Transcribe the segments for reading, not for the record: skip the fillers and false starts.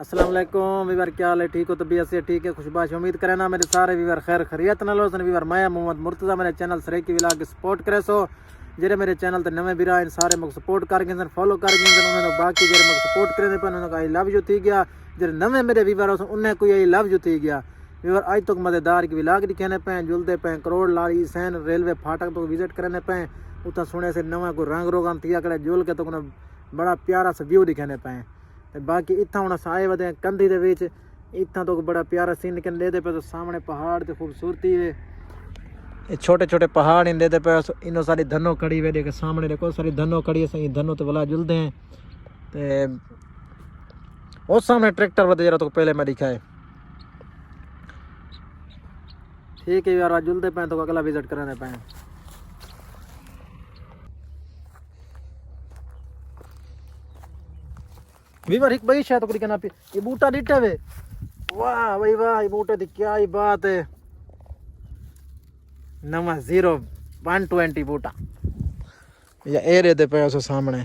अस्सलाम वालेकुम वीवर, क्या हाल है? ठीक हो? तबीयत से ठीक है? खुशबाश उम्मीद करें ना मेरे सारे वीवर खैर खैरियत नाल हो। वीवर मैं मोहम्मद मुर्तज़ा मेरे चैनल सरेकी विलाग सपोर्ट करे सो जेरे मेरे चैनल ते नवे वीरा इन सारे मग सपोर्ट कर गए फॉलो कर गए उन्होंने बाकी जेरे मग सपोर्ट करे पे उन्होंने आई लव यू थी गया। जेरे नवे मेरे वीवर हो उन्हें कोई आई लव यू थी गया। वीवर आज तक मज़ेदार की विलाग दिखाने पे जुलते पे करोड़ लाली सैन रेलवे फाटक तो विजिट करने पे उतना सुने से नवा कोई रंग रोगान थिया करे जुल के तो बड़ा प्यारा सा व्यू दिखाने पे। बाकी इतना हूँ आए वे कंधी के बिच इतना तो बड़ा प्यारा सीन निकल लेते पे तो सामने पहाड़ तो खूबसूरती है। ये छोटे छोटे पहाड़ इन लेते पे इनो सारी धनो खड़ी वे देख सामने देखो सारी धनो खड़ी है। सही धनो तो वाला जुलते हैं तो उस सामने ट्रैक्टर वे जरा तो पहले मैं दिखाए ठीक है यार जुलते पे तो अगला विजिट कराने पे। वीवर एक भाई शायद तो ना ये बूटा दिखा वे वाह भाई वाह ये बूटे की क्या ही बात है। नवा 0120 बूटा या एरे दे पे सामने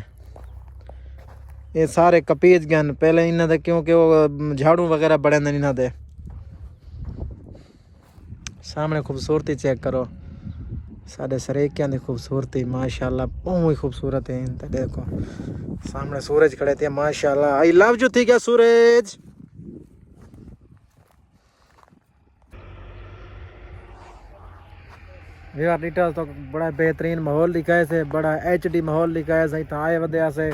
ये सारे कपीज गन पहले इन्हों दे क्योंकि वो झाड़ू वगैरह बड़े ने इन्हों दे सामने खूबसूरती चेक करो साढ़े सरेकियां की खूबसूरती माशाल्लाह बहुत ही खूबसूरत है। तो देखो सामने सूरज खड़े थे माशाल्लाह आई लव यू थी क्या सूरज। डिटेल तो बड़ा बेहतरीन माहौल दिखाए से बड़ा HD माहौल दिखाया से इतना आए वध्या से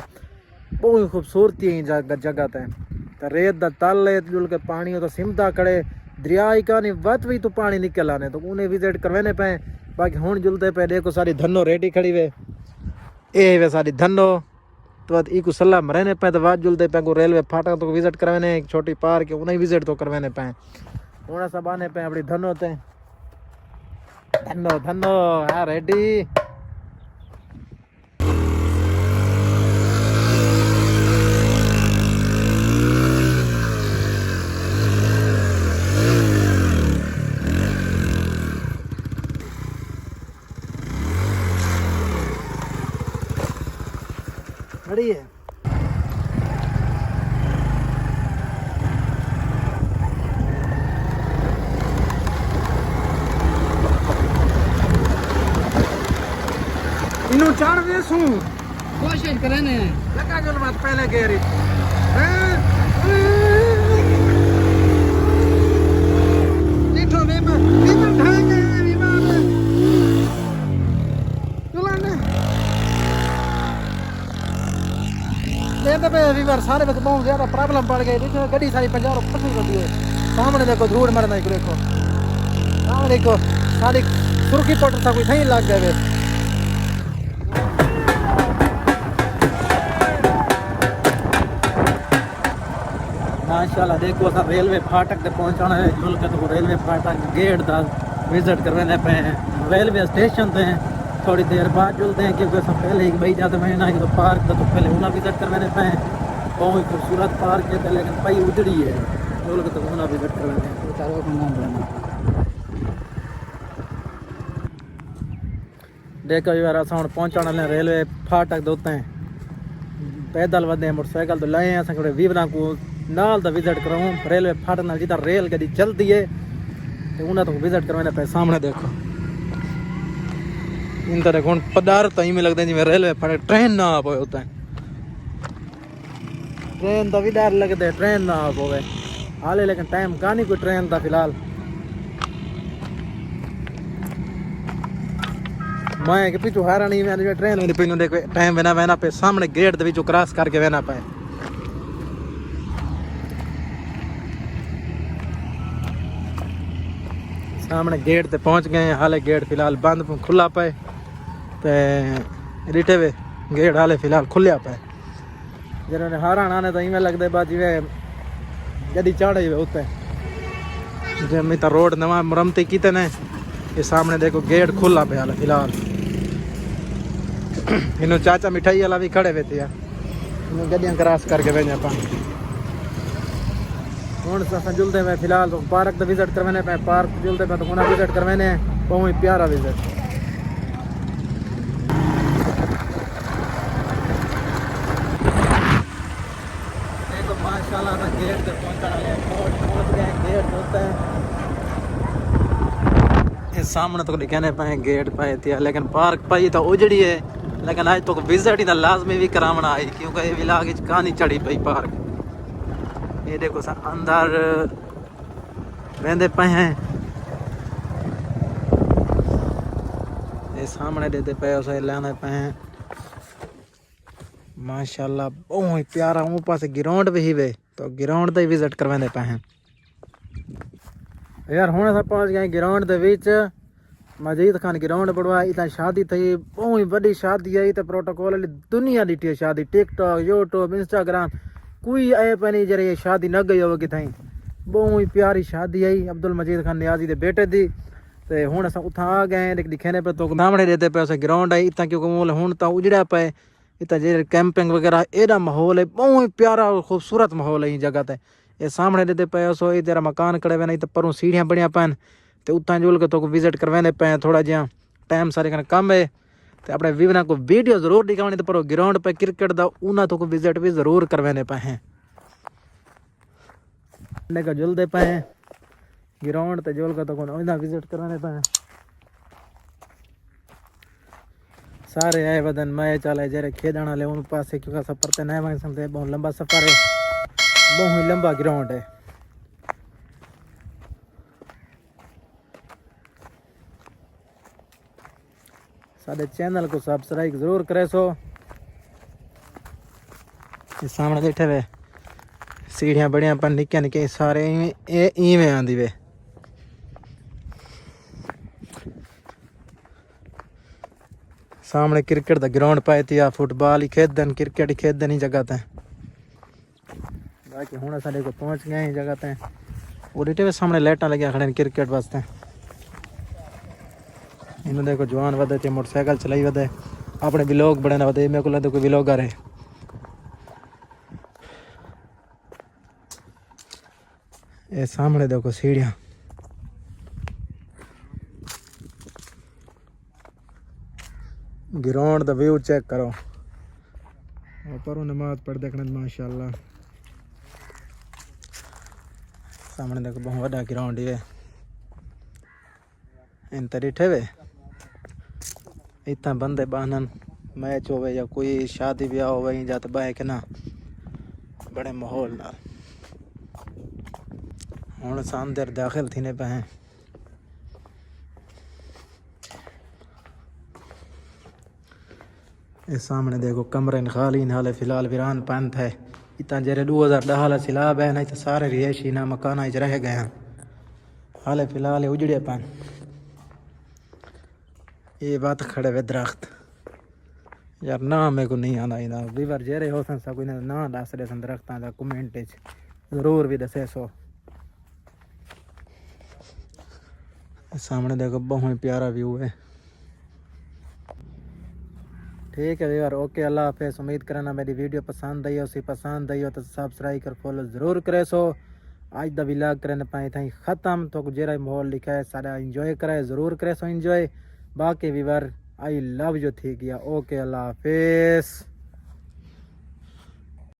बहुत ही खूबसूरती है जगह ते तो रेत दा तल है जुल के पानी तो सिमता खड़े दरिया ही का नहीं वत भी तो पानी निकल आने तो उन्हें विजिट करवाने पे। बाकी हूँ जुलते पे देखो सारी धनो रेडी खड़ी वे ए वे सारी धनो तो इको सलाह मरने पे तो बाद जुलते पे को रेलवे फाटक तो विजिट करवाने एक छोटी पार्क है उन्हें विजिट तो करवाने पे उन्हें सब आने पे अपनी धनो ते धनो धनो हाँ रेडी। खड़ी है इनो चार वेसू कोशिश करने लगा जो बात पहले कह रही देखो मैं ढांगे विमान चलाने पे वीवर सारे में बहुत ज्यादा प्रॉब्लम पड़ गई। देखो गड्डी सारी 50 फंसी होती है सामने देखो धूड़ मरना देखो सामने देखो सारी सुर्खी पट सा कोई सही लग गए। माशाल्लाह देखो सब रेलवे फाटक तक पहुंचाना है जुल के तो रेलवे फाटक गेट दा विजिट करवाने पे रेलवे स्टेशन पे थोड़ी देर बाद जुलते हैं क्योंकि सब पहले ही भाई जाते मैं ना तो पार्क तो पहले उन्हें विजिट करवाने पे बहुत ही खूबसूरत पार्क है लेकिन भाई उधर ही है जुल के तो उन्हें विजिट करवाने देखो यार अस हम पहुंचाने वाले रेलवे फाटक दोते हैं पैदल वधे मोटरसाइकिल तो लाए अस वीवरा को नाल तो विजिट कराऊँ रेलवे फाटक नाल जितना रेल गड्डी चलती है तो उन्हें तो विजिट करवाने पे। सामने देखो इन तरह कौन पदार्थ ही में लगते हैं जिम्मे रेलवे फाटक ट्रेन ना आ पाए होता है ट्रेन का भी डर लगता है ट्रेन ना आ पाए हाले लेकिन टाइम का नहीं कोई ट्रेन था फिलहाल मैं कि पिछू हारा नहीं मैंने ट्रेन में पिछू देखो टाइम वेना वेना पे सामने गेट के क्रॉस करके वेना पाए सामने गेट पे पहुंच गए हाले गेट फिलहाल बंद खुला पाए तो रिटे वे गेट हाले फिलहाल खुलिया पाए जिन्होंने हारा आने तो इवें लगता बात जिमें गड्डी चढ़ उत्ते जमी तो रोड नवा मुरम्मती की ने ये सामने देखो गेट खुला पे हाले फिलहाल इन्हों चाचा मिठाई वाला भी खड़े हुए थे यार, इन्हों गड्डियां क्रॉस करके भेजे अपन हूँ अस जुलते पे फिलहाल तो पार्क का विजिट करवाने पे, पार्क जुलते पे तो उन्हें विजिट करवाने बहुत ही प्यारा विजिट। देखो माशाल्लाह का गेट पे पहुंच गए, गेट होता है ये सामने तो लिखाने पे गेट पाए थे, लेकिन पार्क पाई तो उजड़ी है, लेकिन आज तो विजिट ही लाजमी भी करावना आई क्योंकि ये विलाग कहानी चढ़ी पई पार्क। ये देखो सा अंदर वेंदे पे हैं, ये सामने देते पे उसे लाने पे हैं माशाल्लाह बहुत ही प्यारा। ऊपर से ग्राउंड भी वे तो ग्राउंड दे विजिट करवाने पे हैं यार। हुण असां पहुंच गए ग्राउंड दे विच, मजीद खान ग्राउंड बढ़वा इतना शादी थी, बहुत ही बड़ी शादी है, तो प्रोटोकॉल वाली दुनिया ॾिठी है शादी, टिकटॉक यूट्यूब इंस्टाग्राम कोई ऐप नहीं जरे ये शादी न गई होगी थी। बहुत ही प्यारी शादी है अब्दुल मजीद खान नियाजी के बेटे दी। तो हुण असां उतां आ गए दिखाने पे तो सामने देते पे उसे ग्राउंड है इतना क्योंकि मोल हुण तो उजड़ा पे इतना जे कैंपिंग वगैरह एडा माहौल है, बहुत ही प्यारा और खूबसूरत माहौल है ये जगह ते। ये सामने देते पे सो ये तेरा मकान खड़े हुए नहीं तो परों सीढ़ियाँ बनिया पैन तो उतना जुल के तो विजिट करवाने पे थोड़ा जहाँ टाइम सारे कन कम है तो अपने वीवना को वीडियो जरूर दिखानी, तो पर ग्राउंड पे क्रिकेट का उन्हें तो विजिट भी जरूर करवाने पे हैं का जुलते पे हैं ग्राउंड तो जुल के तो उन्हें विजिट करवाने पे हैं सारे आए बदन मैं चले जरे खेदण वाले उन पास क्योंकि सफर तो नहीं वहीं समझे बहुत लंबा सफर है, बहुत ही लंबा ग्राउंड है। साडे चैनल को सब्सक्राइब जरूर करे सो। ये सामने बैठे हुए सीढ़ियाँ बढ़िया पर निक्के निक्के सारे इवें आंदी वे। सामने क्रिकेट का ग्राउंड पाए थी, फुटबॉल ही खेदन क्रिकेट ही खेदन ही जगह ते। बाकी हुण साडे को पहुंच गए जगह ते, वो डिटे वे सामने लाइटां लगिया खड़े क्रिकेट वास्ते। इन्होंने देखो जवान वधे थे मोटरसाइकिल चलाई वधे अपने व्लॉग बनाना वधे, मेरे को लगता कोई व्लॉगर है। ये सामने देखो सीढ़ियाँ, ग्राउंड दा व्यू चेक करो, पर नमाज पढ़ देखने माशाल्लाह। सामने देखो बहुत बड़ा ग्राउंड है इन तरीठे वे इतना बंदे बानन मैच होवे या कोई शादी ब्याह होवे जाते बाहे के ना बड़े माहौल ना। हुण सामने दाखिल थीने पे हैं, इस सामने देखो कमरे खाली हाले फिलहाल वीरान पंथ है। इतना जरे 2010 वाला सिलाब है, नहीं तो सारे रिहायशी ना मकान रह गए हैं, हाले फिलहाल उजड़े पान। ये बात खड़े हुए दरख्त यार ना मेरे को नहीं आना इना वीवर जेरे हो सन कोई ना दस रहे सन दरख्तां दा कमेंट जरूर भी दसे सो। सामने देखो बहुत ही प्यारा व्यू है। ठीक है यार, ओके अल्लाह हाफिज़। उम्मीद करना मेरी वीडियो पसंद आई हो, सी पसंद आई हो तो सब्सक्राइब कर फॉलो जरूर करे सो। आज दा व्लॉग करने पाए था ख़त्म, तो जेरा माहौल लिखा है सारा इंजॉय करे जरूर करे सो इंजॉय। बाकी वीवर आई लव यू थी गया। ओके अल्लाह हाफिज़।